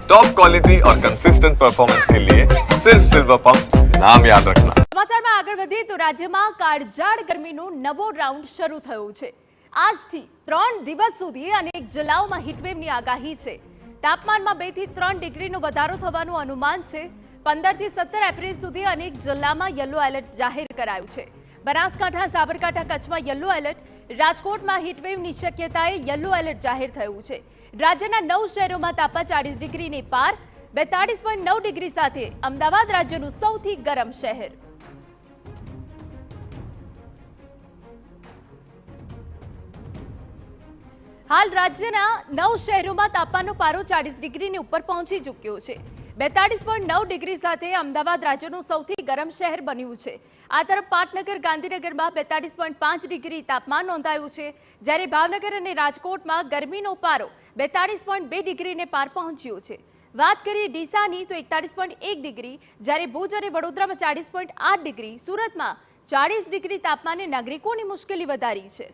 Top quality और consistent performance के लिए सिर्फ सिल्वर पंप नाम याद रखना। સમાચારમાં આગળ વધીએ તો રાજ્યમાં કાળઝાળ ગરમીનો નવો રાઉન્ડ શરૂ થયો છે। આજથી 3 દિવસ સુધી અનેક જિલ્લાઓમાં હીટવેવની આગાહી છે। તાપમાનમાં 2 થી 3 ડિગ્રીનો વધારો થવાનું અનુમાન છે। 15 થી 17 એપ્રિલ સુધી અનેક જિલ્લામાં યલો એલર્ટ જાહેર કરાયું છે। બનાસકાંઠા, સાબરકાંઠા, કચ્છમાં યલો એલર્ટ, રાજકોટમાં હીટવેવની શક્યતાએ યલો એલર્ટ જાહેર થયું છે। રાજ્યના 9 શહેરોમાં તાપમાન 40 ડિગ્રીની પાર, 42.9 ડિગ્રી સાથે અમદાવાદ રાજ્યનું સૌથી ગરમ શહેર। હાલ રાજ્યના 9 શહેરોમાં તાપમાનનો પારો 40 ડિગ્રીની ઉપર પહોંચી ચૂક્યો છે। 42.9 ડિગ્રી સાથે અમદાવાદ રાજ્યનું સૌથી ગરમ શહેર બન્યું છે। આ તરફ પાટનગર, ગાંધીનગરમાં 42.5 ડિગ્રી તાપમાન નોંધાયું છે, જ્યારે ભાવનગર અને રાજકોટમાં ગરમીનો પારો 42.2 ડિગ્રીને પાર પહોંચ્યો છે। વાત કરીએ ડીસાની તો 41.1 ડિગ્રી, જ્યારે ભુજ અને વડોદરામાં 40.8 ડિગ્રી, સુરતમાં 40 ડિગ્રી તાપમાને નાગરિકોની મુશ્કેલી વધારી છે।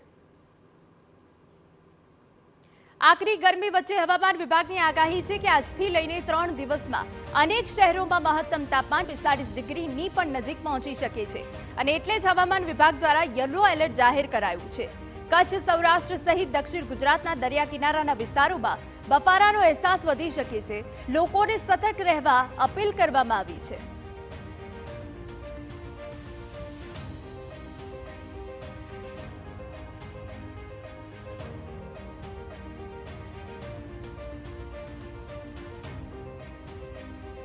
આકરી ગરમી વચ્ચે હવામાન વિભાગની આગાહી છે કે આજથી લઈને 3 દિવસમાં અનેક શહેરોમાં મહત્તમ તાપમાન 45 ડિગ્રીની પણ નજીક પહોંચી શકે છે, અને એટલે જ હવામાન વિભાગ દ્વારા યલો એલર્ટ જાહેર કરાયું છે। કચ્છ, સૌરાષ્ટ્ર સહિત દક્ષિણ ગુજરાતના દરિયા કિનારાના વિસ્તારોમાં બફારાનો અહેસાસ વધી શકે છે। લોકોને સતર્ક રહેવા અપીલ કરવામાં આવી છે।